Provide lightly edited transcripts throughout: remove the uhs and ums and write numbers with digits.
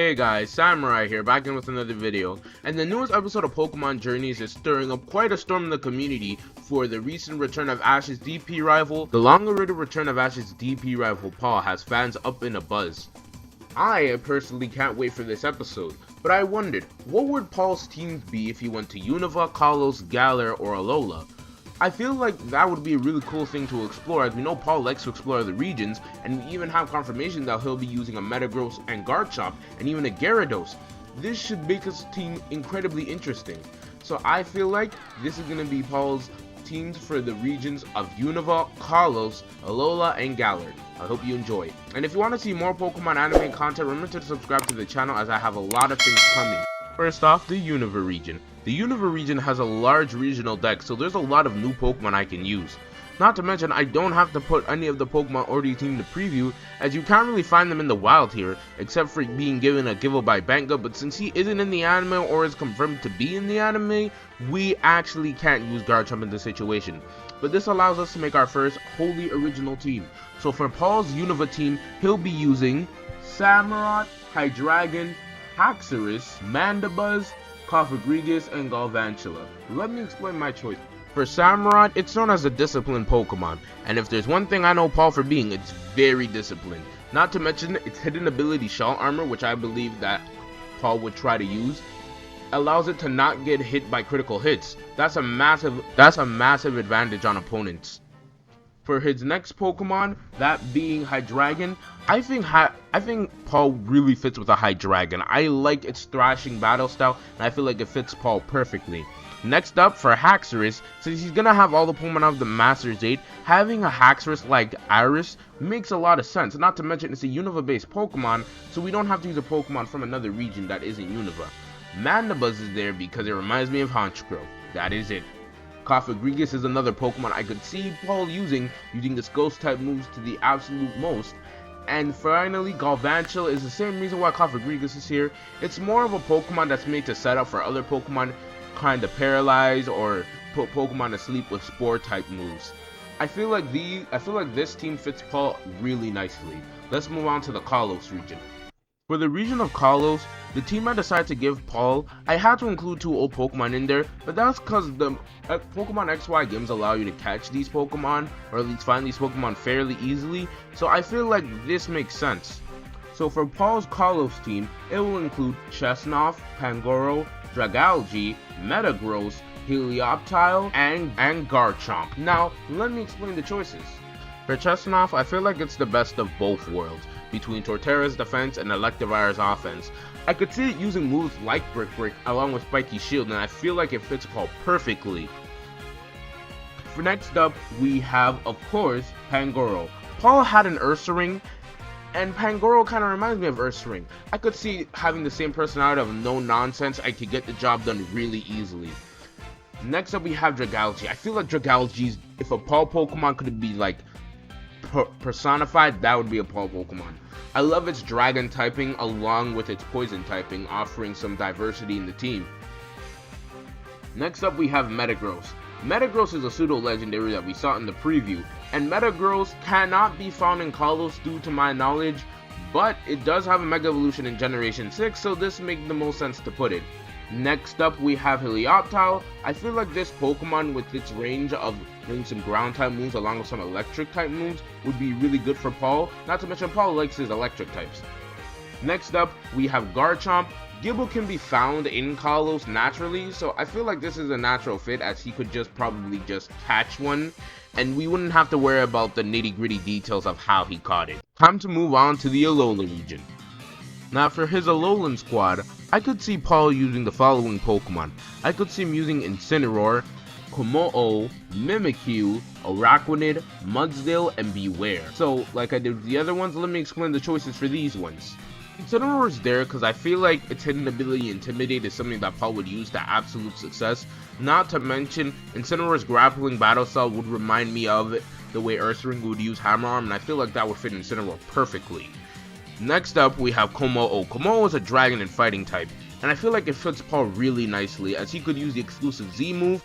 Hey guys, Samurai here, back in with another video, and the newest episode of Pokemon Journeys is stirring up quite a storm in the community for the recent return of Ash's DP rival. The long-awaited return of Ash's DP rival Paul has fans up in a buzz. I personally can't wait for this episode, but I wondered, what would Paul's teams be if he went to Univer, Kalos, Galar, or Alola? I feel like that would be a really cool thing to explore, as we know Paul likes to explore the regions, and we even have confirmation that he'll be using a Metagross and Garchomp, and even a Gyarados. This should make his team incredibly interesting. So I feel like this is going to be Paul's teams for the regions of Univer, Kalos, Alola, and Galar. I hope you enjoy. And if you want to see more Pokemon anime content, remember to subscribe to the channel, as I have a lot of things coming. First off, the Univer region. The Univer region has a large regional deck, so there's a lot of new Pokemon I can use. Not to mention, I don't have to put any of the Pokemon already teamed to preview, as you can't really find them in the wild here, except for being given a giveaway by Banga, but since he isn't in the anime or is confirmed to be in the anime, we actually can't use Garchomp in this situation. But this allows us to make our first wholly original team. So for Paul's Univer team, he'll be using Samurott, Hydreigon, Haxorus, Mandibuzz, Cofagrigus, and Galvantula. Let me explain my choice. For Samurott, it's known as a disciplined Pokemon, and if there's one thing I know Paul for being, it's very disciplined. Not to mention its hidden ability Shell Armor, which I believe that Paul would try to use, allows it to not get hit by critical hits. That's a massive advantage on opponents. For his next Pokemon, that being Hydreigon, I think Paul really fits with a Hydreigon. I like its thrashing battle style, and I feel like it fits Paul perfectly. Next up, for Haxorus, since he's gonna have all the Pokemon of the Master's 8, having a Haxorus like Iris makes a lot of sense. Not to mention, it's a Univer-based Pokemon, so we don't have to use a Pokemon from another region that isn't Univer. Mandibuzz is there because it reminds me of Honchkrow. That is it. Cofagrigus is another Pokemon I could see Paul using this ghost type moves to the absolute most. And finally, Galvantula is the same reason why Cofagrigus is here. It's more of a Pokemon that's made to set up for other Pokemon kind of paralyze or put Pokemon to sleep with spore type moves. I feel like this team fits Paul really nicely. Let's move on to the Kalos region. For the region of Kalos, the team I decided to give Paul, I had to include 2 old Pokemon in there, but that's because the Pokemon XY games allow you to catch these Pokemon, or at least find these Pokemon fairly easily, so I feel like this makes sense. So for Paul's Kalos team, it will include Chesnaught, Pangoro, Dragalge, Metagross, Helioptile, and Garchomp. Now, let me explain the choices. For Chesnaught, I feel like it's the best of both worlds, between Torterra's defense and Electivire's offense. I could see it using moves like Brick Break along with Spiky Shield, and I feel like it fits Paul perfectly. For next up, we have, of course, Pangoro. Paul had an Ursaring, and Pangoro kind of reminds me of Ursaring. I could see having the same personality of no nonsense. I could get the job done really easily. Next up, we have Dragalge. I feel like Dragalge's, if a Paul Pokemon could be like personified, that would be a Paul Pokemon. I love its dragon typing along with its poison typing, offering some diversity in the team. Next up, we have Metagross. Metagross is a pseudo-legendary that we saw in the preview, and Metagross cannot be found in Kalos due to my knowledge, but it does have a Mega Evolution in Generation 6, so this makes the most sense to put it. Next up, we have Helioptile. I feel like this Pokemon, with its range of doing some ground type moves along with some electric type moves, would be really good for Paul. Not to mention Paul likes his electric types. Next up, we have Garchomp. Gibble can be found in Kalos naturally, so I feel like this is a natural fit, as he could probably just catch one, and we wouldn't have to worry about the nitty-gritty details of how he caught it. Time to move on to the Alolan region. Now for his Alolan squad, I could see Paul using the following Pokemon. I could see him using Incineroar, Kommo-o, Mimikyu, Araquanid, Mudsdale, and Beware. So, like I did with the other ones, let me explain the choices for these ones. Incineroar is there because I feel like its hidden ability Intimidate is something that Paul would use to absolute success. Not to mention, Incineroar's grappling battle style would remind me of the way Ursaring would use Hammer Arm, and I feel like that would fit Incineroar perfectly. Next up, we have Kommo-o. Kommo-o is a dragon and fighting type, and I feel like it fits Paul really nicely, as he could use the exclusive Z move,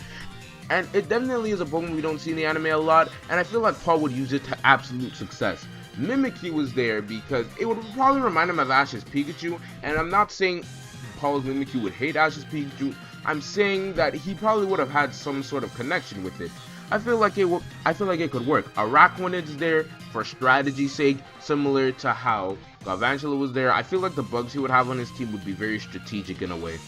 and it definitely is a Pokemon we don't see in the anime a lot, and I feel like Paul would use it to absolute success. Mimikyu was there because it would probably remind him of Ash's Pikachu, and I'm not saying Paul's Mimikyu would hate Ash's Pikachu. I'm saying that he probably would have had some sort of connection with it. I feel like it could work. Araquanid's there for strategy's sake, similar to how Galvantula was there. I feel like the bugs he would have on his team would be very strategic in a way.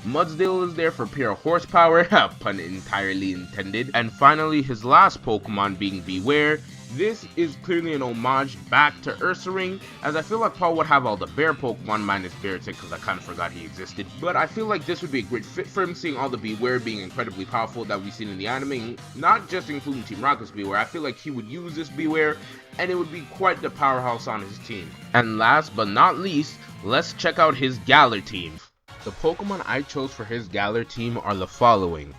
Mudsdale is there for pure horsepower, pun entirely intended. And finally, his last Pokemon being Beware. This is clearly an homage back to Ursaring, as I feel like Paul would have all the bear Pokemon minus Beartic, because I kind of forgot he existed. But I feel like this would be a great fit for him, seeing all the Beware being incredibly powerful that we've seen in the anime, not just including Team Rocket's Beware. I feel like he would use this Beware, and it would be quite the powerhouse on his team. And last but not least, let's check out his Galar team. The Pokemon I chose for his Galar team are the following: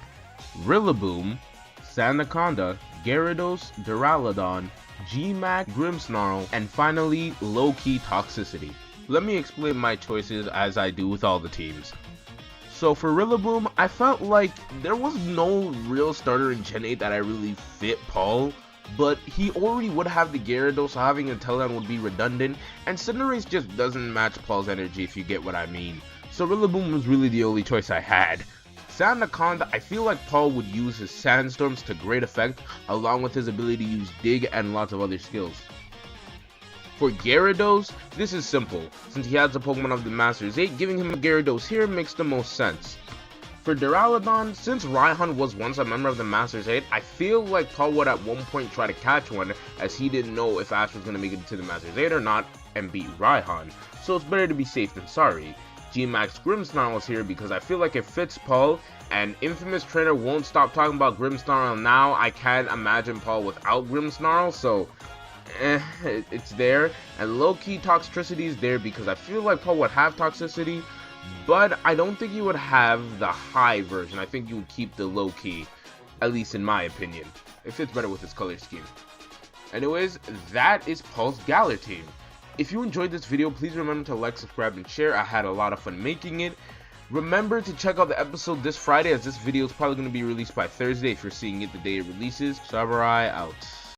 Rillaboom, Sandaconda, Gyarados, Duraludon, Gmax, Grimmsnarl, and finally, low-key Toxicity. Let me explain my choices as I do with all the teams. So for Rillaboom, I felt like there was no real starter in Gen 8 that I really fit Paul, but he already would have the Gyarados, so having a Teleon would be redundant, and Cinderace just doesn't match Paul's energy, if you get what I mean. So Rillaboom was really the only choice I had. Sandaconda, I feel like Paul would use his Sandstorms to great effect, along with his ability to use Dig and lots of other skills. For Gyarados, this is simple. Since he has the Pokemon of the Masters 8, giving him a Gyarados here makes the most sense. For Duraludon, since Raihan was once a member of the Masters 8, I feel like Paul would at one point try to catch one, as he didn't know if Ash was going to make it to the Masters 8 or not, and beat Raihan, so it's better to be safe than sorry. Gmax Grimmsnarl is here because I feel like it fits Paul, and Infamous Trainer won't stop talking about Grimmsnarl now. I can't imagine Paul without Grimmsnarl, so it's there. And low-key Toxicity is there because I feel like Paul would have Toxicity, but I don't think he would have the high version. I think he would keep the low-key, at least in my opinion. It fits better with his color scheme. Anyways, that is Paul's Galar team. If you enjoyed this video, please remember to like, subscribe, and share. I had a lot of fun making it. Remember to check out the episode this Friday, as this video is probably going to be released by Thursday if you're seeing it the day it releases. Samurai out.